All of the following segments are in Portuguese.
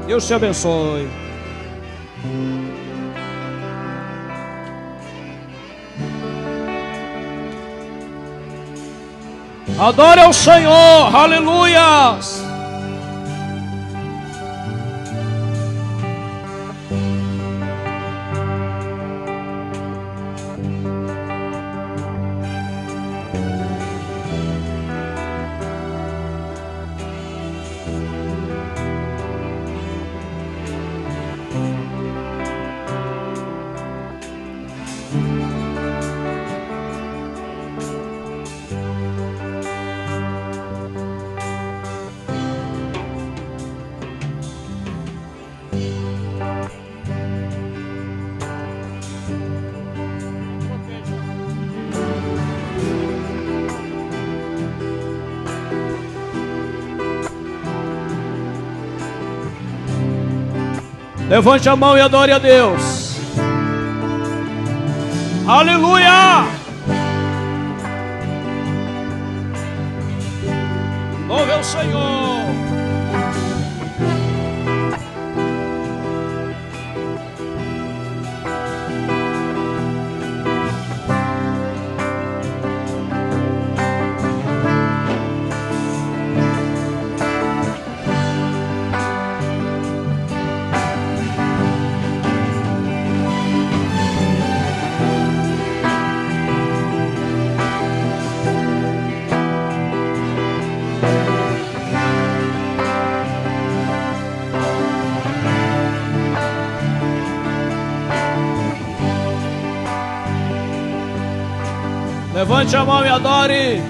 Deus te abençoe. Adore ao Senhor, aleluias. Levante a mão e adore a Deus. Aleluia! Louve ao Senhor. Levante a mão e adore.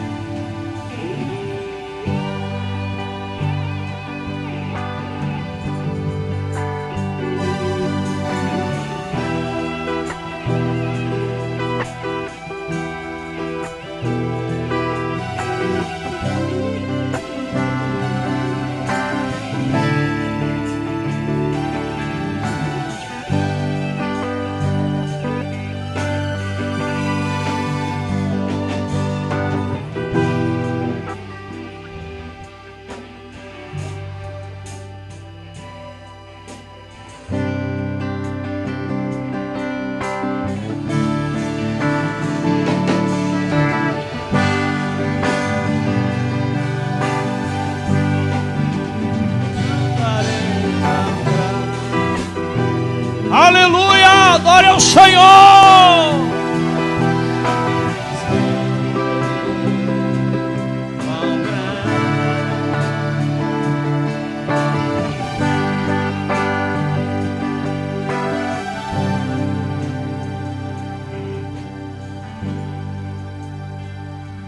Aleluia, adore ao Senhor.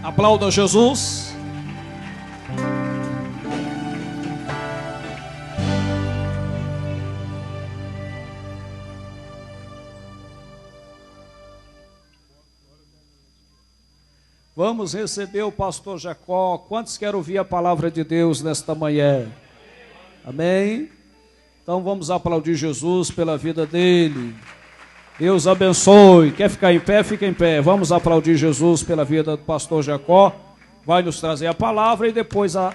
Aplauda Jesus. Vamos receber o pastor Jacó. Quantos querem ouvir a palavra de Deus nesta manhã? Amém? Então vamos aplaudir Jesus pela vida dele. Deus abençoe. Quer ficar em pé? Fica em pé. Vamos aplaudir Jesus pela vida do pastor Jacó. Vai nos trazer a palavra e depois a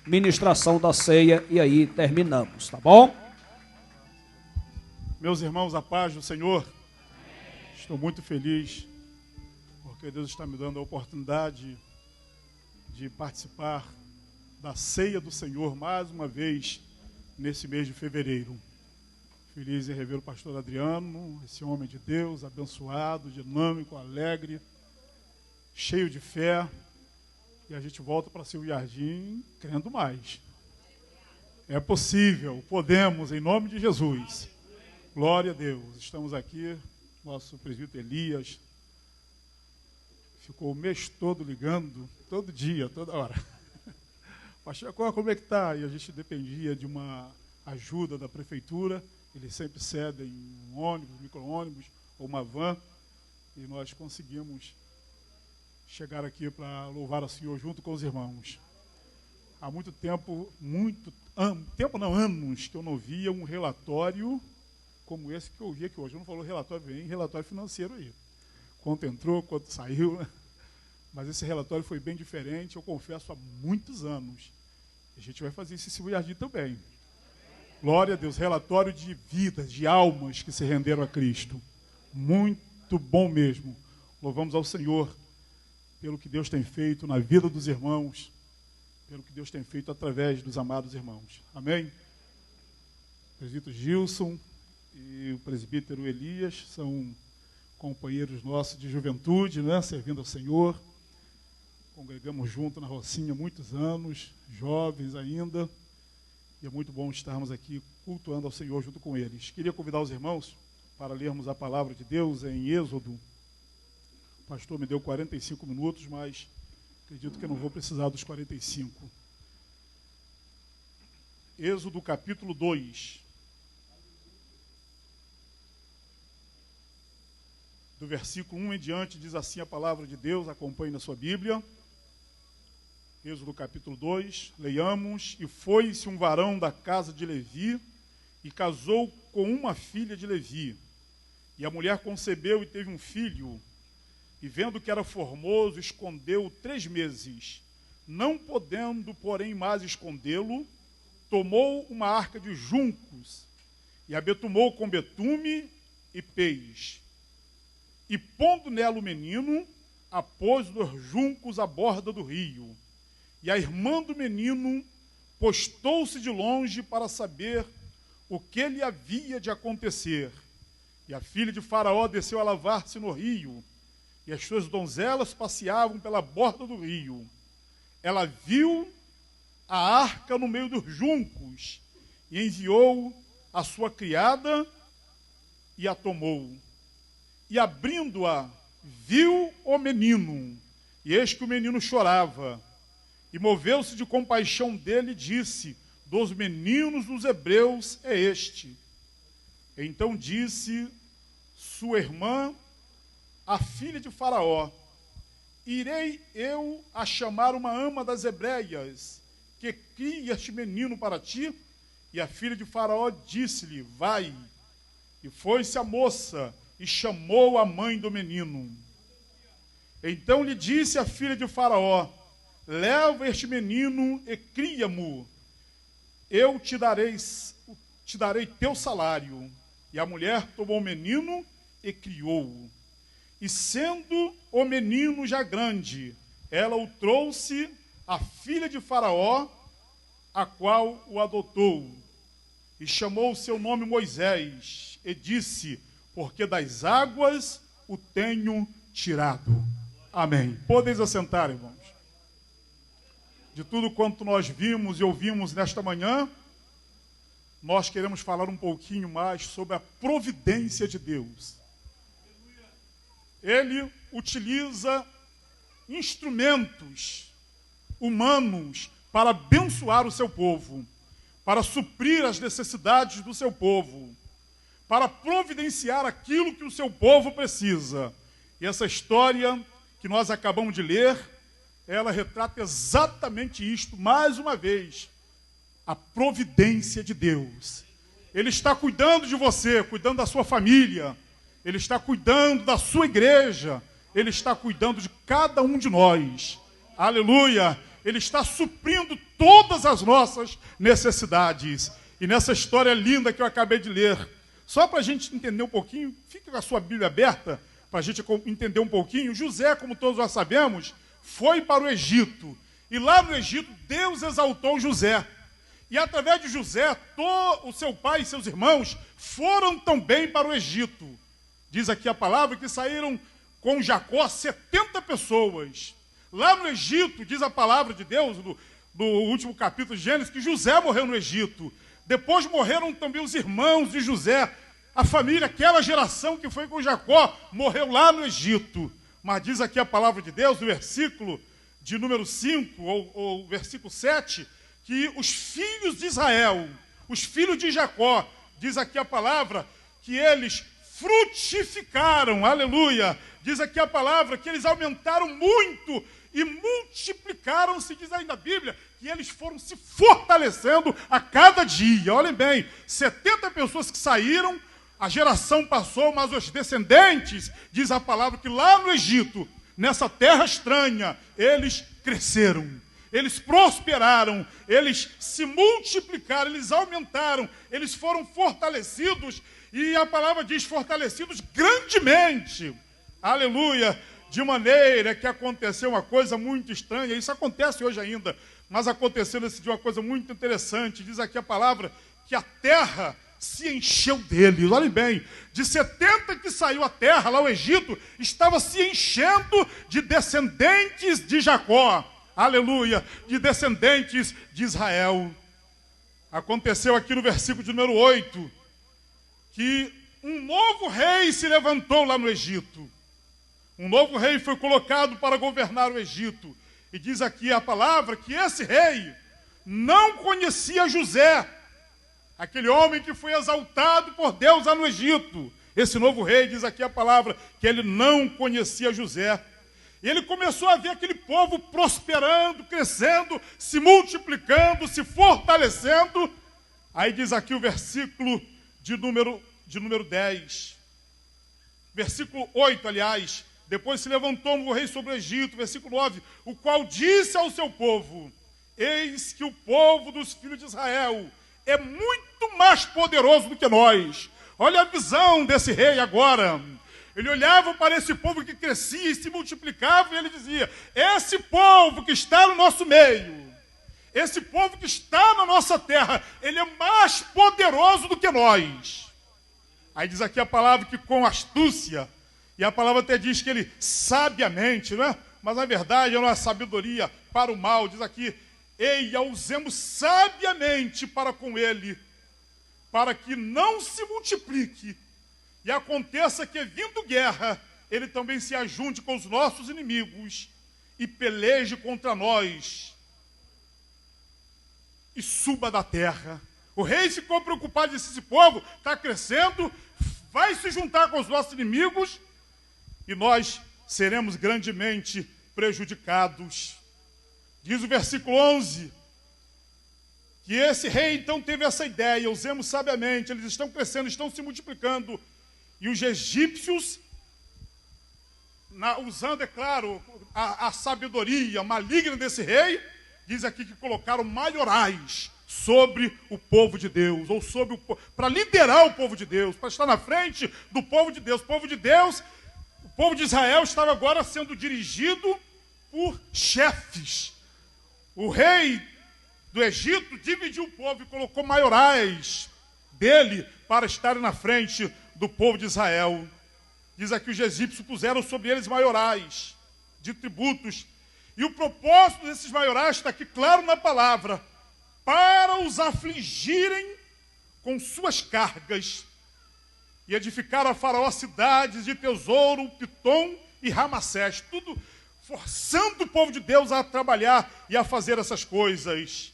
ministração da ceia. E aí terminamos, tá bom? Meus irmãos, a paz do Senhor. Estou muito feliz porque Deus está me dando a oportunidade de participar da ceia do Senhor mais uma vez nesse mês de fevereiro. Feliz em rever o pastor Adriano, esse homem de Deus, abençoado, dinâmico, alegre, cheio de fé. E a gente volta para Silvio Jardim crendo mais. É possível, podemos, em nome de Jesus. Glória a Deus. Estamos aqui, nosso presbítero Elias ficou o mês todo ligando, todo dia, toda hora. Pastor, como é que está? E a gente dependia de uma ajuda da prefeitura. Eles sempre cedem um ônibus, micro-ônibus ou uma van. E nós conseguimos chegar aqui para louvar ao Senhor junto com os irmãos. Há muito tempo, anos, que eu não via um relatório como esse que eu vi aqui hoje. Eu não falo relatório, vem relatório financeiro aí. Quanto entrou, quanto saiu, né? Mas esse relatório foi bem diferente, eu confesso, há muitos anos. A gente vai fazer isso em Silvio Jardim também. Glória a Deus, relatório de vidas, de almas que se renderam a Cristo. Muito bom mesmo. Louvamos ao Senhor pelo que Deus tem feito na vida dos irmãos, pelo que Deus tem feito através dos amados irmãos. Amém? O presbítero Gilson e o presbítero Elias são companheiros nossos de juventude, né? Servindo ao Senhor. Congregamos junto na Rocinha há muitos anos, jovens ainda. E é muito bom estarmos aqui cultuando ao Senhor junto com eles. Queria convidar os irmãos para lermos a palavra de Deus em Êxodo. O pastor me deu 45 minutos, mas acredito que eu não vou precisar dos 45. Êxodo capítulo 2. Do versículo 1 em diante, diz assim a palavra de Deus, acompanhe na sua Bíblia. Êxodo capítulo 2, leiamos. E foi-se um varão da casa de Levi, e casou com uma filha de Levi. E a mulher concebeu e teve um filho, e vendo que era formoso, escondeu-o 3 meses. Não podendo, porém, mais escondê-lo, tomou uma arca de juncos, e a betumou com betume e pez. E pondo nela o menino, a pôs nos juncos à borda do rio. E a irmã do menino postou-se de longe para saber o que lhe havia de acontecer. E a filha de Faraó desceu a lavar-se no rio, e as suas donzelas passeavam pela borda do rio. Ela viu a arca no meio dos juncos, e enviou a sua criada, e a tomou. E abrindo-a, viu o menino, e eis que o menino chorava. E moveu-se de compaixão dele e disse: dos meninos dos hebreus é este. Então disse sua irmã, a filha de Faraó: irei eu a chamar uma ama das hebreias, que crie este menino para ti? E a filha de Faraó disse-lhe: vai. E foi-se a moça e chamou a mãe do menino. Então lhe disse a filha de Faraó: leva este menino e cria-mo, eu te darei teu salário. E a mulher tomou o menino e criou-o. E sendo o menino já grande, ela o trouxe à filha de Faraó, a qual o adotou. E chamou o seu nome Moisés, e disse: porque das águas o tenho tirado. Amém. Podeis assentar, irmãos. De tudo quanto nós vimos e ouvimos nesta manhã, nós queremos falar um pouquinho mais sobre a providência de Deus. Ele utiliza instrumentos humanos para abençoar o seu povo, para suprir as necessidades do seu povo, para providenciar aquilo que o seu povo precisa. E essa história que nós acabamos de ler, ela retrata exatamente isto, mais uma vez, a providência de Deus. Ele está cuidando de você, cuidando da sua família, Ele está cuidando da sua igreja, Ele está cuidando de cada um de nós. Aleluia! Ele está suprindo todas as nossas necessidades. E nessa história linda que eu acabei de ler, só para a gente entender um pouquinho, fique com a sua Bíblia aberta, para a gente entender um pouquinho. José, como todos nós sabemos, foi para o Egito. E lá no Egito, Deus exaltou José. E através de José, o seu pai e seus irmãos foram também para o Egito. Diz aqui a palavra que saíram com Jacó 70 pessoas. Lá no Egito, diz a palavra de Deus, no último capítulo de Gênesis, que José morreu no Egito. Depois morreram também os irmãos de José. A família, aquela geração que foi com Jacó, morreu lá no Egito. Mas diz aqui a palavra de Deus, no versículo de número 5, ou versículo 7, que os filhos de Israel, os filhos de Jacó, diz aqui a palavra, que eles frutificaram, aleluia. Diz aqui a palavra que eles aumentaram muito e multiplicaram-se, diz aí na Bíblia, que eles foram se fortalecendo a cada dia. Olhem bem, 70 pessoas que saíram, a geração passou, mas os descendentes, diz a palavra que lá no Egito, nessa terra estranha, eles cresceram. eles prosperaram, eles se multiplicaram, eles aumentaram, eles foram fortalecidos, e a palavra diz fortalecidos grandemente. Aleluia! De maneira que aconteceu uma coisa muito estranha, isso acontece hoje ainda, mas aconteceu nesse dia uma coisa muito interessante. Diz aqui a palavra que a terra se encheu deles. Olhem bem, de 70 que saiu a terra, lá o Egito, estava se enchendo de descendentes de Jacó. Aleluia, de descendentes de Israel. Aconteceu aqui no versículo de número 8, que um novo rei se levantou lá no Egito. Um novo rei foi colocado para governar o Egito. E diz aqui a palavra que esse rei não conhecia José, aquele homem que foi exaltado por Deus lá no Egito. Esse novo rei, diz aqui a palavra, que ele não conhecia José. E ele começou a ver aquele povo prosperando, crescendo, se multiplicando, se fortalecendo. Aí diz aqui o versículo de número 10. Versículo 8, aliás. Depois se levantou um novo rei sobre o Egito, versículo 9, o qual disse ao seu povo: eis que o povo dos filhos de Israel é muito mais poderoso do que nós. Olha a visão desse rei agora. Ele olhava para esse povo que crescia e se multiplicava, e ele dizia: esse povo que está no nosso meio, esse povo que está na nossa terra, ele é mais poderoso do que nós. Aí diz aqui a palavra que com astúcia, e a palavra até diz que ele sabiamente, não é? Mas na verdade é uma sabedoria para o mal. Diz aqui: ei, a usemos sabiamente para com ele, para que não se multiplique, e aconteça que, vindo guerra, ele também se ajunte com os nossos inimigos e peleje contra nós e suba da terra. O rei ficou preocupado, disse: esse povo está crescendo, vai se juntar com os nossos inimigos e nós seremos grandemente prejudicados. Diz o versículo 11, que esse rei então teve essa ideia: usemos sabiamente, eles estão crescendo, estão se multiplicando, e os egípcios, usando, é claro, a sabedoria maligna desse rei, diz aqui que colocaram maiorais sobre o povo de Deus, ou sobre para liderar o povo de Deus, para estar na frente do povo de Deus. O povo de Deus, o povo de Israel estava agora sendo dirigido por chefes. O rei do Egito dividiu o povo e colocou maiorais dele para estarem na frente do povo de Israel. Diz aqui: os egípcios puseram sobre eles maiorais de tributos. E o propósito desses maiorais está aqui claro na palavra: para os afligirem com suas cargas. E edificaram a Faraó cidades de tesouro, Pitom e Ramassés. Tudo forçando o povo de Deus a trabalhar e a fazer essas coisas.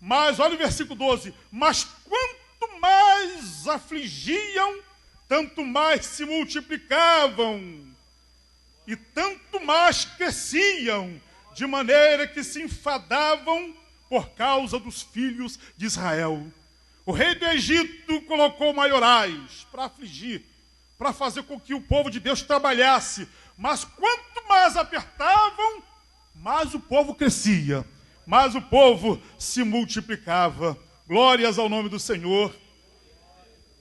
Mas, olha o versículo 12. Mas quanto mais afligiam, tanto mais se multiplicavam. E tanto mais cresciam, de maneira que se enfadavam por causa dos filhos de Israel. O rei do Egito colocou maiorais para afligir, para fazer com que o povo de Deus trabalhasse. Mas quanto mais apertavam, mais o povo crescia, mais o povo se multiplicava. Glórias ao nome do Senhor.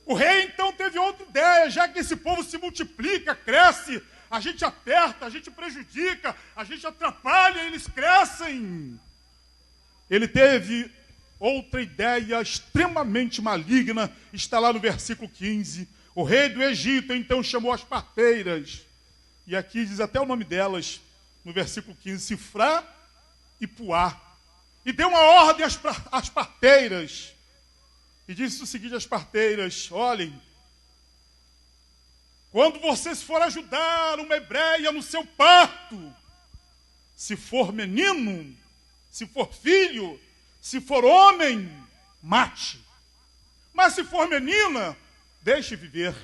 O rei então teve outra ideia: já que esse povo se multiplica, cresce, a gente aperta, a gente prejudica, a gente atrapalha, eles crescem. Ele teve outra ideia extremamente maligna, está lá no versículo 15. O rei do Egito então chamou as parteiras, e aqui diz até o nome delas, no versículo 15, Sifrá e Puá, e deu uma ordem às parteiras, e disse o seguinte às parteiras: olhem, quando vocês forem ajudar uma hebreia no seu parto, se for menino, se for filho, se for homem, mate. Mas se for menina, deixe viver.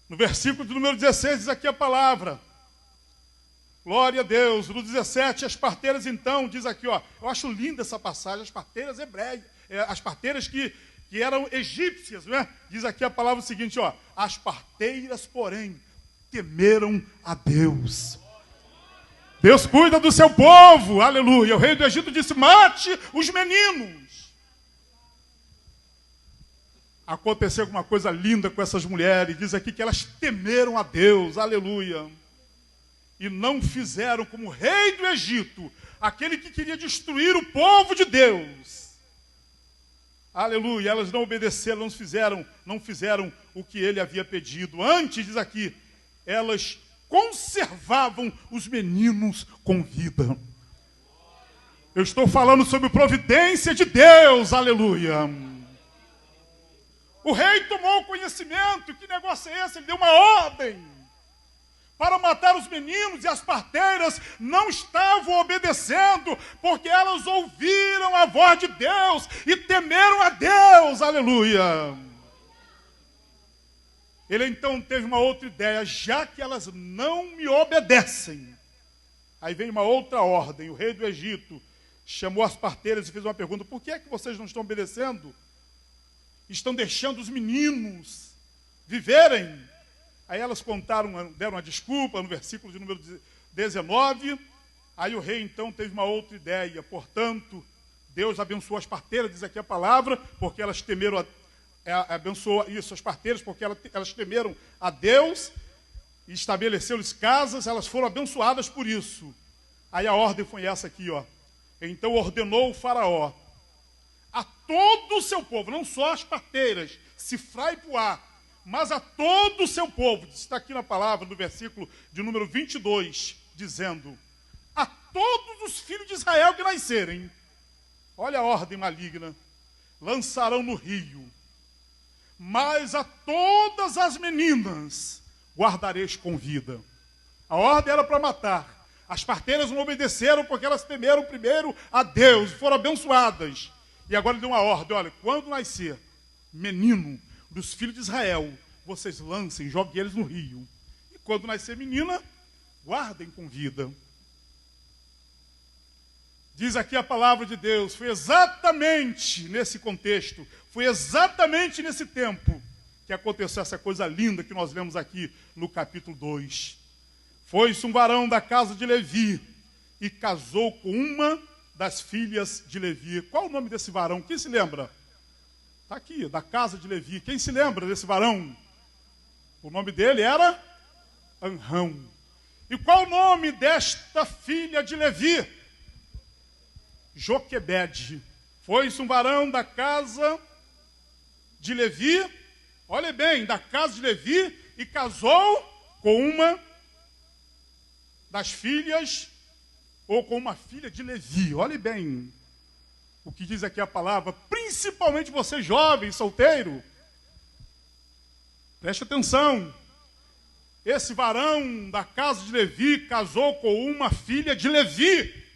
No versículo de número 16 diz aqui a palavra. Glória a Deus. No 17, as parteiras então, diz aqui, ó, eu acho linda essa passagem, as parteiras hebreias, as parteiras que eram egípcias, não é? Diz aqui a palavra o seguinte, ó, as parteiras, porém, temeram a Deus. Deus cuida do seu povo, aleluia. O rei do Egito disse: mate os meninos. Aconteceu alguma coisa linda com essas mulheres. Diz aqui que elas temeram a Deus, aleluia. E não fizeram como o rei do Egito, aquele que queria destruir o povo de Deus. Aleluia, elas não obedeceram, não fizeram o que ele havia pedido. Antes, diz aqui, elas conservavam os meninos com vida. Eu estou falando sobre providência de Deus, aleluia. O rei tomou conhecimento. Que negócio é esse? Ele deu uma ordem para matar os meninos, e as parteiras não estavam obedecendo, porque elas ouviram a voz de Deus e temeram a Deus, aleluia. Ele então teve uma outra ideia: já que elas não me obedecem, aí vem uma outra ordem. O rei do Egito chamou as parteiras e fez uma pergunta: por que é que vocês não estão obedecendo? Estão deixando os meninos viverem? Aí elas contaram, deram uma desculpa no versículo de número 19. Aí o rei então teve uma outra ideia. Portanto, Deus abençoou as parteiras, diz aqui a palavra, porque elas temeram, abençoou isso, as parteiras, porque elas temeram a Deus, e estabeleceu-lhes casas, elas foram abençoadas por isso. Aí a ordem foi essa aqui, ó. Então ordenou o faraó a todo o seu povo, não só as parteiras, Sifrá e Puá, mas a todo o seu povo. Está aqui na palavra, no versículo de número 22, dizendo: a todos os filhos de Israel que nascerem, olha a ordem maligna, lançarão no rio, mas a todas as meninas guardareis com vida. A ordem era para matar. As parteiras não obedeceram porque elas temeram primeiro a Deus, foram abençoadas. E agora ele deu uma ordem: olha, quando nascer menino dos filhos de Israel, vocês lancem, joguem eles no rio. E quando nascer menina, guardem com vida. Diz aqui a palavra de Deus, foi exatamente nesse contexto, foi exatamente nesse tempo que aconteceu essa coisa linda que nós vemos aqui no capítulo 2. Foi-se um varão da casa de Levi e casou com uma das filhas de Levi. Qual o nome desse varão? Quem se lembra? Está aqui, da casa de Levi. Quem se lembra desse varão? O nome dele era Anrão. E qual o nome desta filha de Levi? Joquebede. Foi-se um varão da casa de Levi, olha bem, da casa de Levi, e casou com uma das filhas, ou com uma filha de Levi. Olhe bem o que diz aqui a palavra, principalmente você jovem, solteiro. Preste atenção. Esse varão da casa de Levi casou com uma filha de Levi.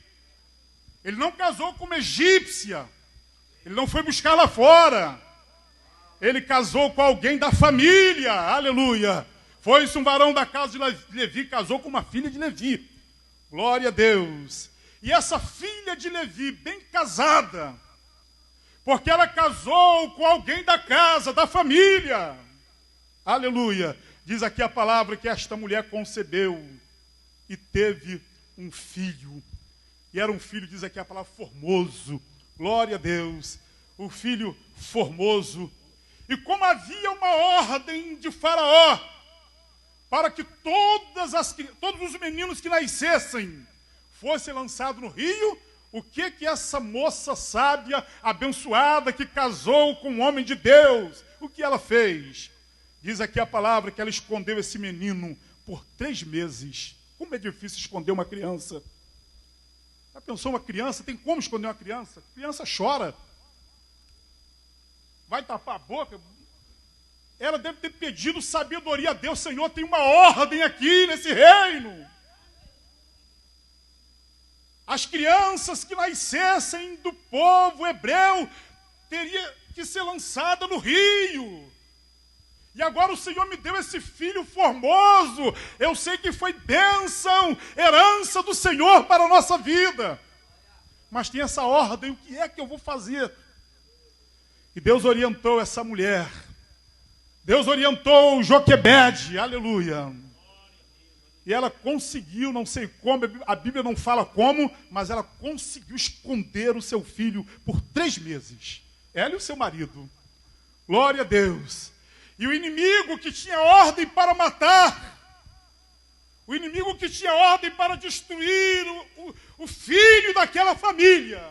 Ele não casou com uma egípcia. Ele não foi buscar lá fora. Ele casou com alguém da família. Aleluia. Foi-se um varão da casa de Levi, casou com uma filha de Levi. Glória a Deus. E essa filha de Levi, bem casada, porque ela casou com alguém da casa, da família. Aleluia. Diz aqui a palavra que esta mulher concebeu e teve um filho. E era um filho, diz aqui a palavra, formoso. Glória a Deus. O filho formoso. E como havia uma ordem de Faraó para que todos os meninos que nascessem fossem lançados no rio, o que essa moça sábia, abençoada, que casou com um homem de Deus, o que ela fez? Diz aqui a palavra que ela escondeu esse menino por 3 meses. Como é difícil esconder uma criança. Já pensou uma criança? Tem como esconder uma criança? A criança chora. Vai tapar a boca. Ela deve ter pedido sabedoria a Deus. Senhor, tem uma ordem aqui nesse reino. As crianças que nascessem do povo hebreu teria que ser lançada no rio. E agora o Senhor me deu esse filho formoso. Eu sei que foi bênção, herança do Senhor para a nossa vida. Mas tem essa ordem, o que é que eu vou fazer? E Deus orientou essa mulher. Deus orientou Joquebede, aleluia. E ela conseguiu, não sei como, a Bíblia não fala como, mas ela conseguiu esconder o seu filho por 3 meses. Ela e o seu marido. Glória a Deus. E o inimigo que tinha ordem para matar, o inimigo que tinha ordem para destruir o filho daquela família,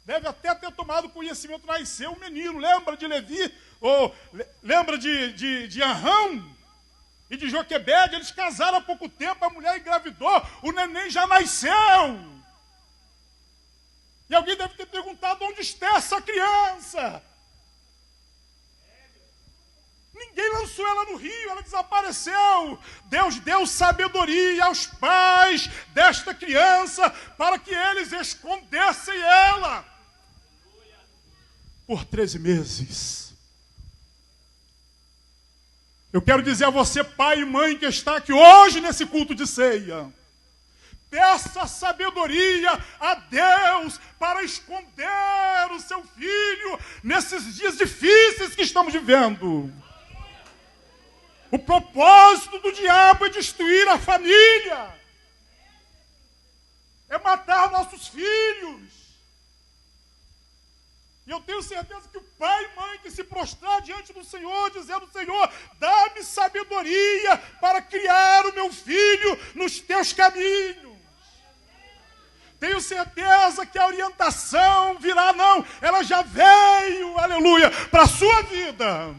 deve até ter tomado conhecimento, nasceu um menino. Lembra de Levi? Ou lembra de Arão e de Joquebede? Eles casaram há pouco tempo, a mulher engravidou, o neném já nasceu. E alguém deve ter perguntado: onde está essa criança? Ninguém lançou ela no rio, ela desapareceu. Deus deu sabedoria aos pais desta criança para que eles escondessem ela por 13 meses. Eu quero dizer a você, pai e mãe que está aqui hoje nesse culto de ceia, peça sabedoria a Deus para esconder o seu filho nesses dias difíceis que estamos vivendo. O propósito do diabo é destruir a família, é matar nossos filhos. E eu tenho certeza que o pai e mãe que se prostrar diante do Senhor, dizendo: Senhor, dá-me sabedoria para criar o meu filho nos teus caminhos. Tenho certeza que a orientação virá, não, ela já veio, aleluia, para a sua vida.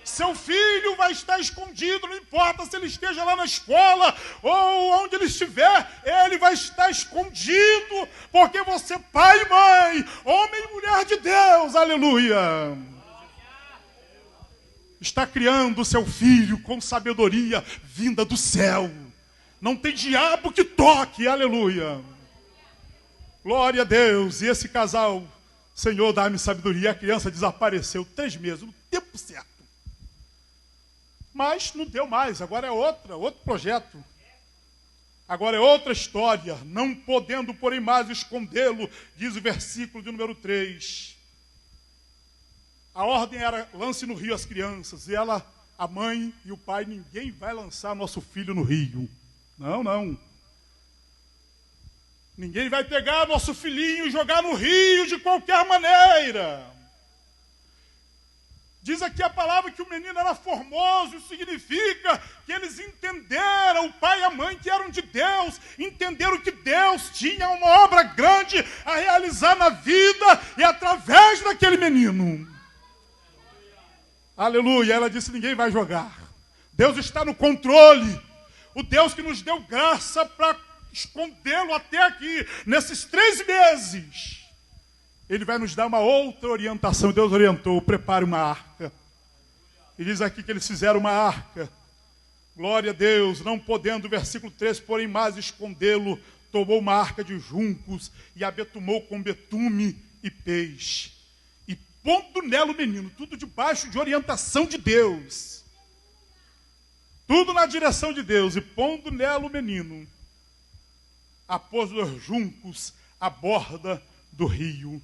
Seu filho vai estar escondido, não importa se ele esteja lá na escola ou onde ele estiver, ele vai estar escondido, porque você, pai e mãe, homem e mulher de Deus, aleluia, está criando o seu filho com sabedoria vinda do céu. Não tem diabo que toque, aleluia. Glória a Deus. E esse casal, Senhor, dá-me sabedoria. A criança desapareceu 3 meses, no tempo certo. Mas não deu mais, agora é outro projeto. Agora é outra história. Não podendo, porém, mais escondê-lo, diz o versículo de número 3. A ordem era: lance no rio as crianças. E ela, a mãe e o pai: ninguém vai lançar nosso filho no rio. Não, não. Ninguém vai pegar nosso filhinho e jogar no rio de qualquer maneira. Diz aqui a palavra que o menino era formoso, isso significa que eles entenderam, o pai e a mãe que eram de Deus, entenderam que Deus tinha uma obra grande a realizar na vida e através daquele menino. Aleluia, ela disse: ninguém vai jogar. Deus está no controle. O Deus que nos deu graça para escondê-lo até aqui, nesses 3 meses, Ele vai nos dar uma outra orientação. Deus orientou: prepare uma arca. E diz aqui que eles fizeram uma arca. Glória a Deus. Não podendo, versículo 3, porém mais escondê-lo, tomou uma arca de juncos e a betumou com betume e peixe. E pondo nela o menino, tudo debaixo de orientação de Deus. Tudo na direção de Deus. E pondo nela o menino, após os juncos à borda do rio.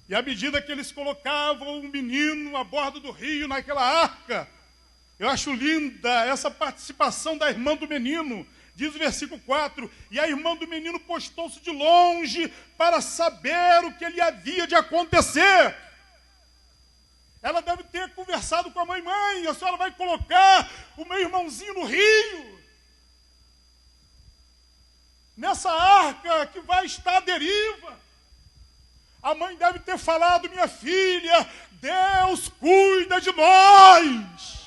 E à medida que eles colocavam o menino à borda do rio, naquela arca, eu acho linda essa participação da irmã do menino. Diz o versículo 4, e a irmã do menino postou-se de longe para saber o que lhe havia de acontecer. Ela deve ter conversado com a mãe: mãe, a senhora vai colocar o meu irmãozinho no rio? Nessa arca que vai estar à deriva. A mãe deve ter falado: minha filha, Deus cuida de nós.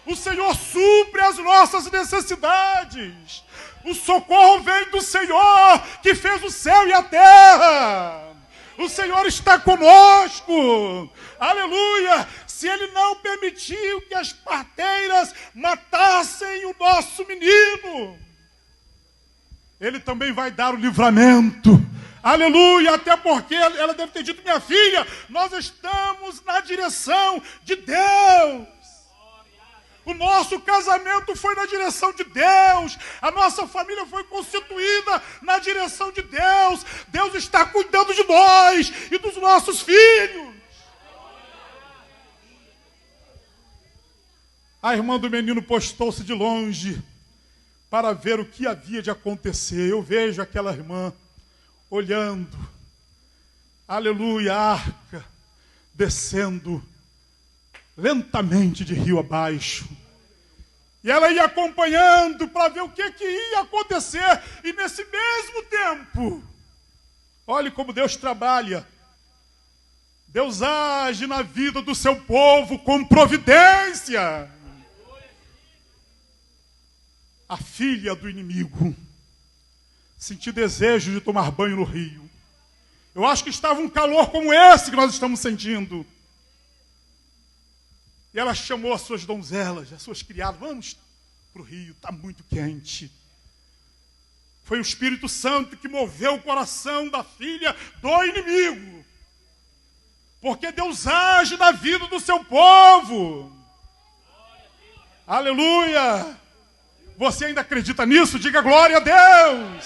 O Senhor supre as nossas necessidades. O socorro vem do Senhor que fez o céu e a terra. O Senhor está conosco. Aleluia. Se Ele não permitiu que as parteiras matassem o nosso menino, Ele também vai dar o livramento. Aleluia, até porque ela deve ter dito: minha filha, nós estamos na direção de Deus. O nosso casamento foi na direção de Deus. A nossa família foi constituída na direção de Deus. Deus está cuidando de nós e dos nossos filhos. A irmã do menino postou-se de longe para ver o que havia de acontecer. Eu vejo aquela irmã olhando, aleluia, a arca descendo lentamente de rio abaixo. E ela ia acompanhando para ver o que ia acontecer. E nesse mesmo tempo, olhe como Deus trabalha. Deus age na vida do seu povo com providência. A filha do inimigo sentiu desejo de tomar banho no rio. Eu acho que estava um calor como esse que nós estamos sentindo. E ela chamou as suas donzelas, as suas criadas, vamos para o rio, está muito quente. Foi o Espírito Santo que moveu o coração da filha do inimigo. Porque Deus age na vida do seu povo. Aleluia! Você ainda acredita nisso? Diga glória a Deus!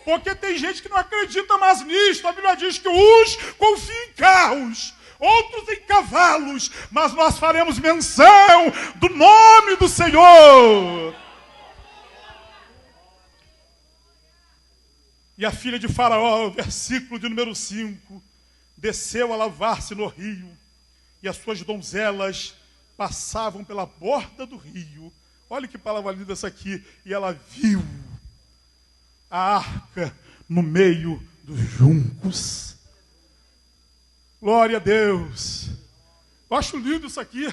Porque tem gente que não acredita mais nisso. A Bíblia diz que uns confiam em carros, outros em cavalos, mas nós faremos menção do nome do Senhor. E a filha de Faraó, versículo de número 5, desceu a lavar-se no rio, e as suas donzelas passavam pela borda do rio. Olha que palavra linda essa aqui. E ela viu a arca no meio dos juncos. Glória a Deus. Eu acho lindo isso aqui.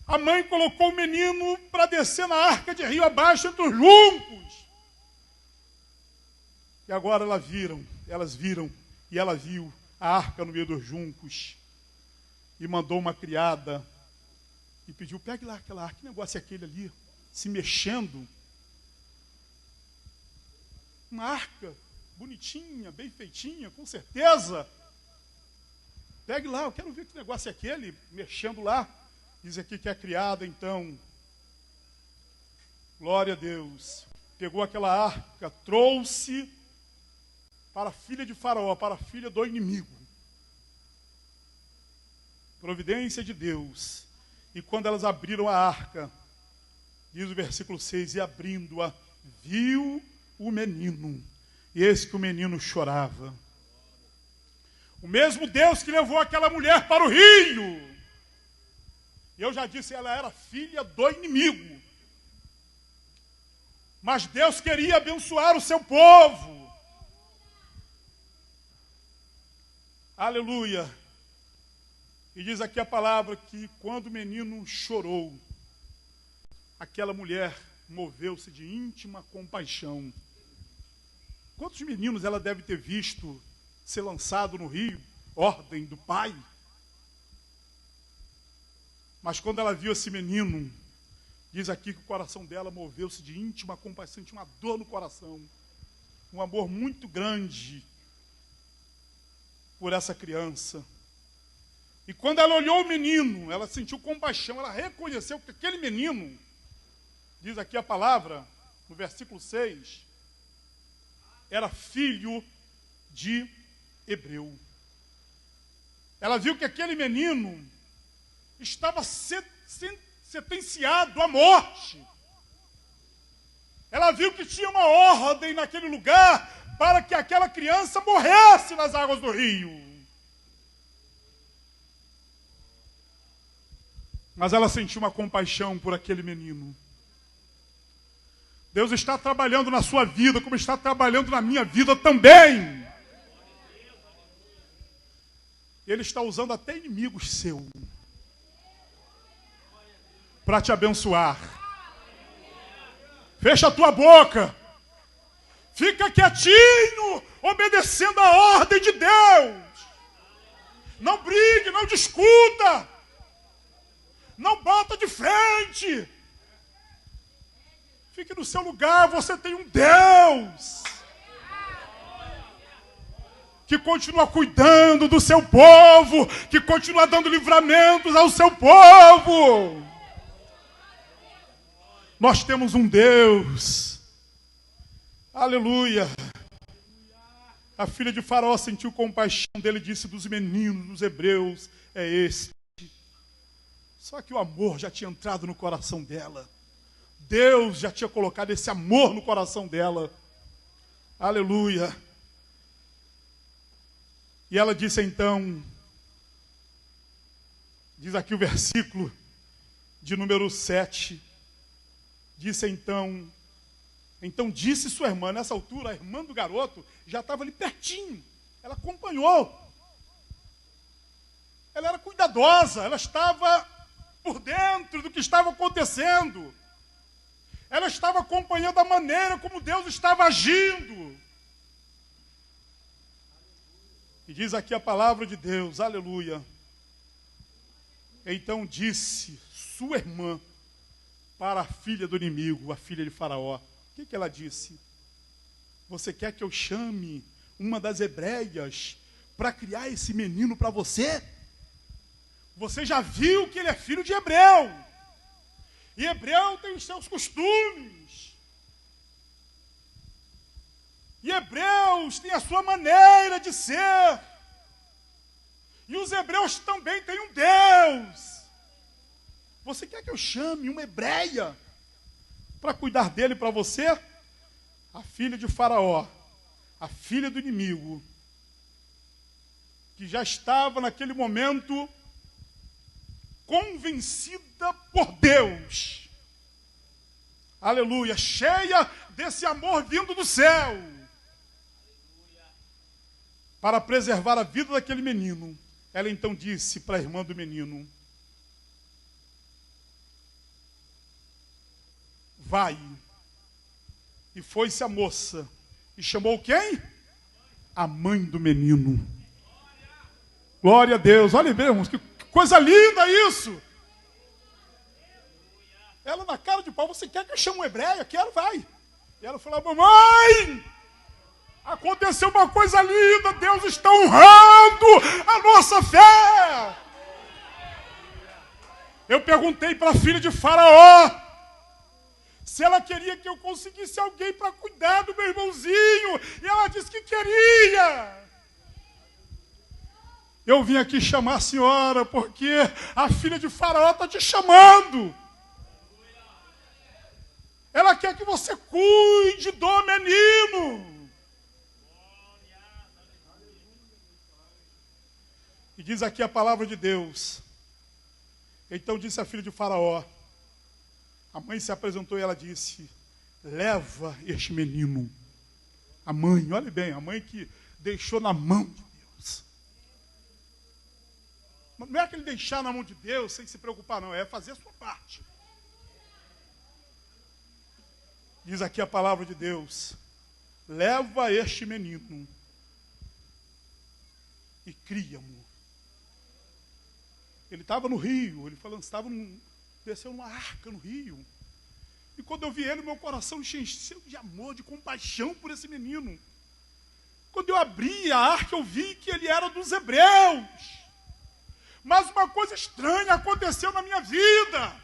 A mãe colocou o menino para descer na arca de rio abaixo entre os juncos. E agora elas viram, e ela viu a arca no meio dos juncos. E mandou uma criada e pediu, pegue lá aquela arca, que negócio é aquele ali, se mexendo. Uma arca bonitinha, bem feitinha, com certeza. Pegue lá, eu quero ver que negócio é aquele, mexendo lá. Diz aqui que a criada, então, glória a Deus, pegou aquela arca, trouxe para a filha de Faraó, para a filha do inimigo. Providência de Deus. E quando elas abriram a arca, diz o versículo 6, e abrindo-a, viu o menino. E eis que o menino chorava. O mesmo Deus que levou aquela mulher para o rio. Eu já disse, ela era filha do inimigo. Mas Deus queria abençoar o seu povo. Aleluia. E diz aqui a palavra que quando o menino chorou, aquela mulher moveu-se de íntima compaixão. Quantos meninos ela deve ter visto ser lançado no rio? Ordem do pai. Mas quando ela viu esse menino, diz aqui que o coração dela moveu-se de íntima compaixão, tinha uma dor no coração, um amor muito grande por essa criança. E quando ela olhou o menino, ela sentiu compaixão, ela reconheceu que aquele menino, diz aqui a palavra, no versículo 6, era filho de Hebreu. Ela viu que aquele menino estava sentenciado à morte. Ela viu que tinha uma ordem naquele lugar para que aquela criança morresse nas águas do rio. Mas ela sentiu uma compaixão por aquele menino. Deus está trabalhando na sua vida, como está trabalhando na minha vida também. Ele está usando até inimigos seus para te abençoar. Fecha a tua boca. Fica quietinho, obedecendo a ordem de Deus. Não brigue, não discuta. Não bata de frente. Fique no seu lugar, você tem um Deus que continua cuidando do seu povo, que continua dando livramentos ao seu povo. Nós temos um Deus. Aleluia. A filha de Faraó sentiu compaixão dele e disse, dos meninos, dos hebreus, é este. Só que o amor já tinha entrado no coração dela. Deus já tinha colocado esse amor no coração dela. Aleluia. E ela disse então, diz aqui o versículo de número 7, disse então disse sua irmã, nessa altura, a irmã do garoto já estava ali pertinho, ela acompanhou. Ela era cuidadosa, ela estava por dentro do que estava acontecendo. Ela estava acompanhando a maneira como Deus estava agindo. E diz aqui a palavra de Deus, aleluia. Então disse sua irmã para a filha do inimigo, a filha de Faraó. O que ela disse? Você quer que eu chame uma das hebreias para criar esse menino para você? Você já viu que ele é filho de hebreu. E hebreu tem os seus costumes. E hebreus têm a sua maneira de ser. E os hebreus também têm um Deus. Você quer que eu chame uma hebreia para cuidar dele para você? A filha de Faraó, a filha do inimigo, que já estava naquele momento convencida por Deus, aleluia, cheia desse amor vindo do céu, para preservar a vida daquele menino. Ela então disse para a irmã do menino: vai. E foi-se a moça e chamou quem? A mãe do menino. Glória a Deus. Olha bem, irmãos, que coisa linda isso. Ela na cara de pau: você quer que eu chame um hebreu? Quero, vai. E ela falou: mamãe, aconteceu uma coisa linda, Deus está honrando a nossa fé. Eu perguntei para a filha de Faraó se ela queria que eu conseguisse alguém para cuidar do meu irmãozinho, e ela disse que queria. Eu vim aqui chamar a senhora porque a filha de Faraó está te chamando. Ela quer que você cuide do menino. E diz aqui a palavra de Deus. Então disse a filha de Faraó, a mãe se apresentou e ela disse: leva este menino. A mãe, olha bem, a mãe que deixou na mão de Deus. Não é aquele deixar na mão de Deus sem se preocupar, não, é fazer a sua parte. Diz aqui a palavra de Deus: leva este menino e cria-mo. Ele estava no rio, ele falando, desceu numa arca no rio. E quando eu vi ele, meu coração encheu de amor, de compaixão por esse menino. Quando eu abri a arca, eu vi que ele era dos hebreus. Mas uma coisa estranha aconteceu na minha vida.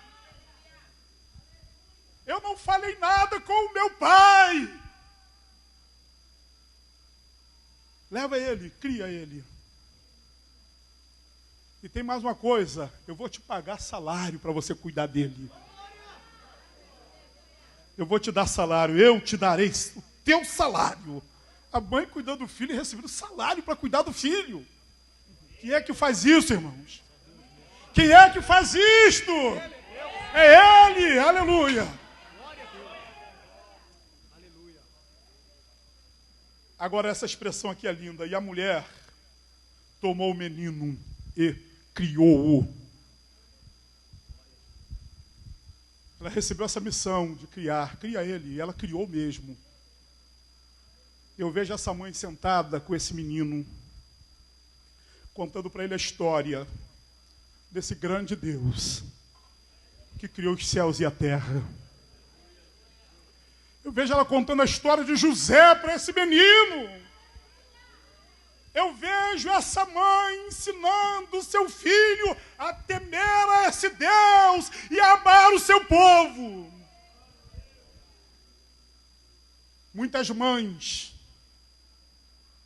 Eu não falei nada com o meu pai. Leva ele, cria ele. E tem mais uma coisa, eu vou te pagar salário para você cuidar dele. Eu vou te dar salário, eu te darei o teu salário. A mãe cuidando do filho e recebendo salário para cuidar do filho. Quem é que faz isso, irmãos? Quem é que faz isto? É Ele, aleluia. Agora essa expressão aqui é linda. E a mulher tomou o menino e criou-o. Ela recebeu essa missão de criar. Cria ele. E ela criou mesmo. Eu vejo essa mãe sentada com esse menino, contando para ele a história desse grande Deus que criou os céus e a terra. Eu vejo ela contando a história de José para esse menino. Eu vejo essa mãe ensinando o seu filho a temer a esse Deus e a amar o seu povo. Muitas mães,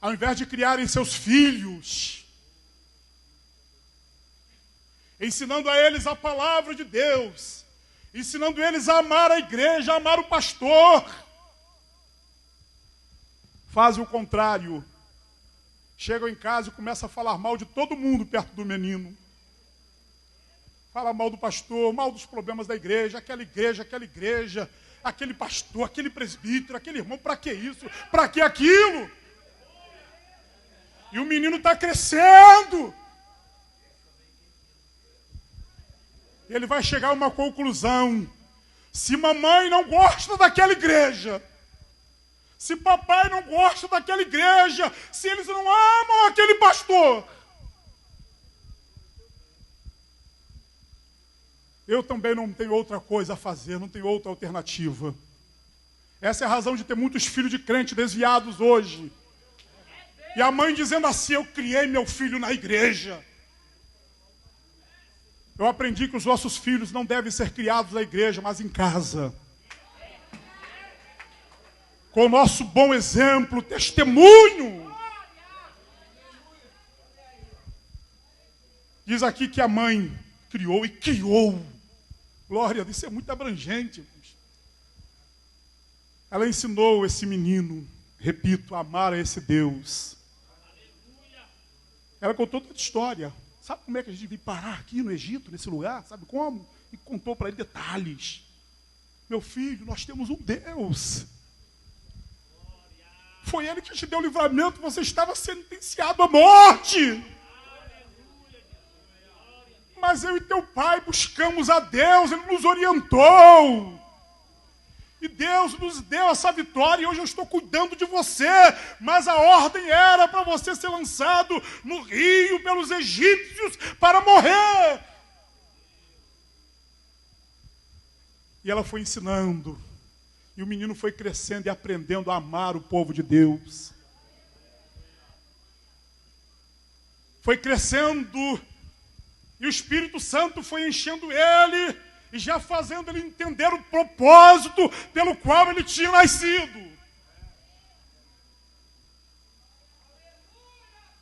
ao invés de criarem seus filhos, ensinando a eles a palavra de Deus, ensinando eles a amar a igreja, a amar o pastor. Fazem o contrário. Chegam em casa e começam a falar mal de todo mundo perto do menino. Fala mal do pastor, mal dos problemas da igreja, aquele pastor, aquele presbítero, aquele irmão, para que isso? Para que aquilo? E o menino está crescendo. Ele vai chegar a uma conclusão. Se mamãe não gosta daquela igreja, se papai não gosta daquela igreja, se eles não amam aquele pastor, eu também não tenho outra coisa a fazer, não tenho outra alternativa. Essa é a razão de ter muitos filhos de crente desviados hoje. E a mãe dizendo assim: eu criei meu filho na igreja. Eu aprendi que os nossos filhos não devem ser criados na igreja, mas em casa. Com o nosso bom exemplo, testemunho. Diz aqui que a mãe criou e criou. Glória a Deus, isso é muito abrangente. Ela ensinou esse menino, repito, a amar a esse Deus. Ela contou toda a história. Sabe como é que a gente veio parar aqui no Egito, nesse lugar? Sabe como? E contou para ele detalhes. Meu filho, nós temos um Deus. Foi Ele que te deu o livramento, você estava sentenciado à morte. Mas eu e teu pai buscamos a Deus, Ele nos orientou. E Deus nos deu essa vitória e hoje eu estou cuidando de você. Mas a ordem era para você ser lançado no rio pelos egípcios para morrer. E ela foi ensinando. E o menino foi crescendo e aprendendo a amar o povo de Deus. Foi crescendo e o Espírito Santo foi enchendo ele e já fazendo ele entender o propósito pelo qual ele tinha nascido.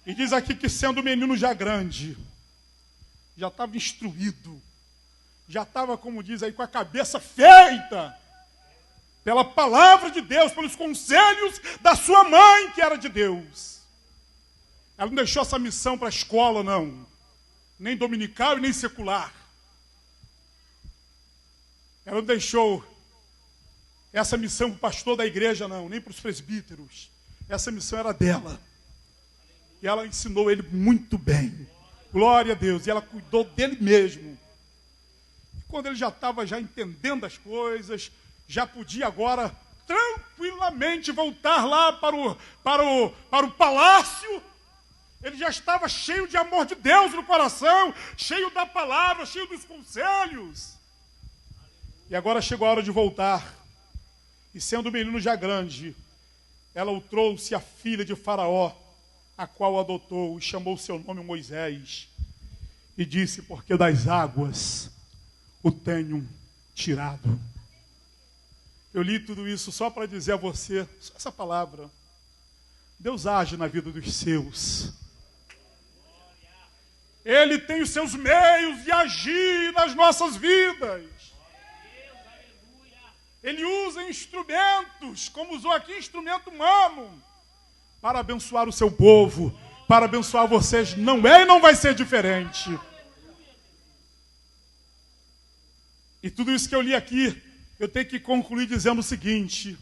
E diz aqui que sendo o menino já grande, já estava instruído, já estava, como diz aí, com a cabeça feita pela palavra de Deus, pelos conselhos da sua mãe, que era de Deus. Ela não deixou essa missão para a escola, não. Nem dominical e nem secular. Ela não deixou essa missão para o pastor da igreja, não, nem para os presbíteros. Essa missão era dela. E ela ensinou ele muito bem. Glória a Deus. E ela cuidou dele mesmo. E quando ele já estava entendendo as coisas, já podia agora tranquilamente voltar lá para o palácio. Ele já estava cheio de amor de Deus no coração, cheio da palavra, cheio dos conselhos. E agora chegou a hora de voltar. E sendo o menino já grande, ela o trouxe a filha de Faraó, a qual o adotou e chamou seu nome Moisés. E disse: porque das águas o tenho tirado. Eu li tudo isso só para dizer a você, só essa palavra. Deus age na vida dos seus. Ele tem os seus meios de agir nas nossas vidas. Ele usa instrumentos, como usou aqui, instrumento humano, para abençoar o seu povo, para abençoar vocês. Não é e não vai ser diferente. E tudo isso que eu li aqui, eu tenho que concluir dizendo o seguinte: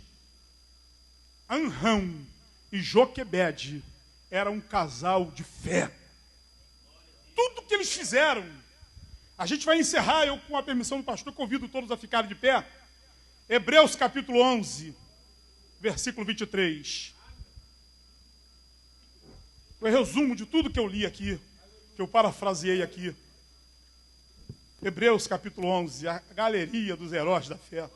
Anrão e Joquebede eram um casal de fé. Tudo que eles fizeram, a gente vai encerrar, eu com a permissão do pastor convido todos a ficarem de pé. Hebreus capítulo 11, versículo 23. O resumo de tudo que eu li aqui, que eu parafraseei aqui. Hebreus capítulo 11, a galeria dos heróis da fé.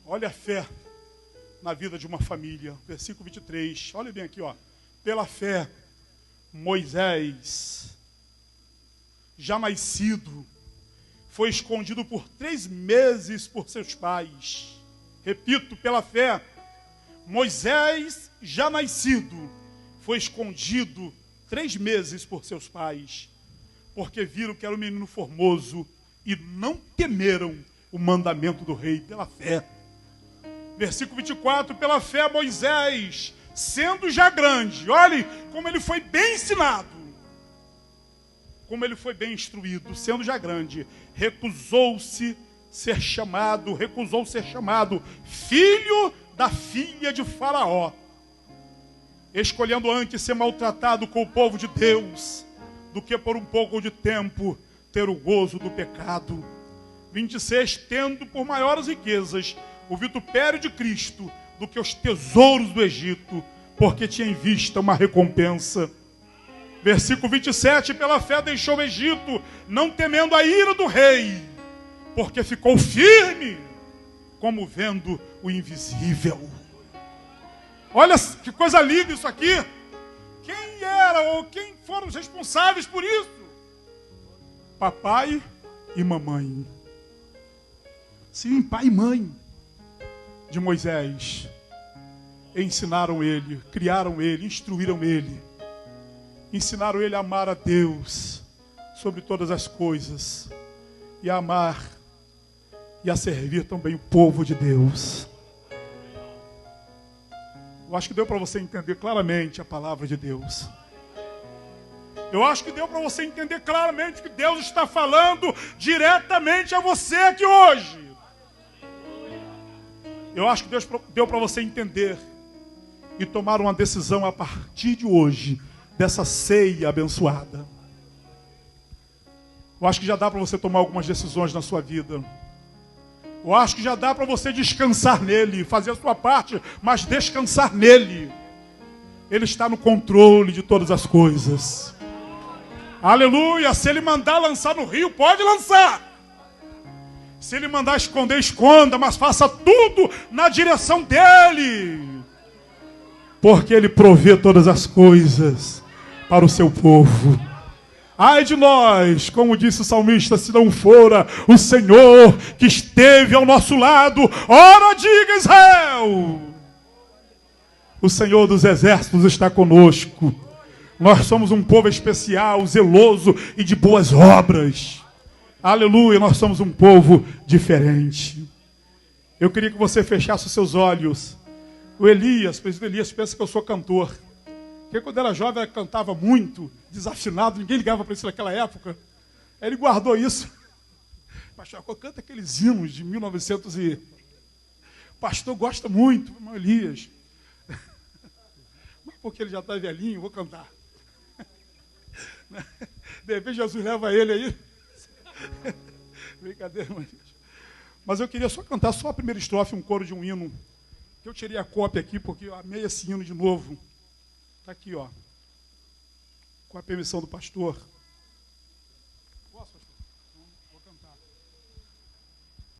Olha a fé na vida de uma família. Versículo 23, olha bem aqui, ó. Pela fé, Moisés, já nascido, foi escondido por 3 meses por seus pais. Repito, pela fé, Moisés, já nascido, foi escondido 3 meses por seus pais, porque viram que era um menino formoso e não temeram o mandamento do rei pela fé. Versículo 24, pela fé Moisés, sendo já grande, olhe como ele foi bem ensinado, como ele foi bem instruído, sendo já grande, recusou ser chamado filho da filha de Faraó, escolhendo antes ser maltratado com o povo de Deus, do que por um pouco de tempo ter o gozo do pecado. 26, tendo por maiores riquezas o vitupério de Cristo do que os tesouros do Egito, porque tinha em vista uma recompensa. Versículo 27, pela fé deixou o Egito, não temendo a ira do rei, porque ficou firme, como vendo o invisível. Olha que coisa linda isso aqui. Quem era ou quem foram os responsáveis por isso? Papai e mamãe. Sim, pai e mãe de Moisés. Ensinaram ele, criaram ele, instruíram ele. Ensinaram ele a amar a Deus sobre todas as coisas. E a amar e a servir também o povo de Deus. Eu acho que deu para você entender claramente a palavra de Deus. Eu acho que deu para você entender claramente que Deus está falando diretamente a você aqui hoje. Eu acho que Deus deu para você entender e tomar uma decisão a partir de hoje, dessa ceia abençoada. Eu acho que já dá para você tomar algumas decisões na sua vida. Eu acho que já dá para você descansar nele, fazer a sua parte, mas descansar nele. Ele está no controle de todas as coisas. Aleluia! Se ele mandar lançar no rio, pode lançar. Se ele mandar esconder, esconda, mas faça tudo na direção dele. Porque ele provê todas as coisas para o seu povo. Ai de nós, como disse o salmista, se não fora o Senhor que esteve ao nosso lado, ora diga Israel, o Senhor dos exércitos está conosco. Nós somos um povo especial, zeloso e de boas obras. Aleluia, nós somos um povo diferente. Eu queria que você fechasse os seus olhos. O presbítero Elias pensa que eu sou cantor. Porque quando era jovem, ele cantava muito, desafinado, ninguém ligava para isso naquela época. Aí ele guardou isso. Pastor, canta aqueles hinos de 1900 e... Pastor gosta muito, irmão Elias. Mas porque ele já está velhinho, vou cantar. De repente Jesus leva ele aí. Brincadeira, irmão Elias. Mas eu queria só cantar só a primeira estrofe, um coro de um hino. Que eu tirei a cópia aqui, porque eu amei esse hino de novo. Está aqui, ó. Com a permissão do pastor.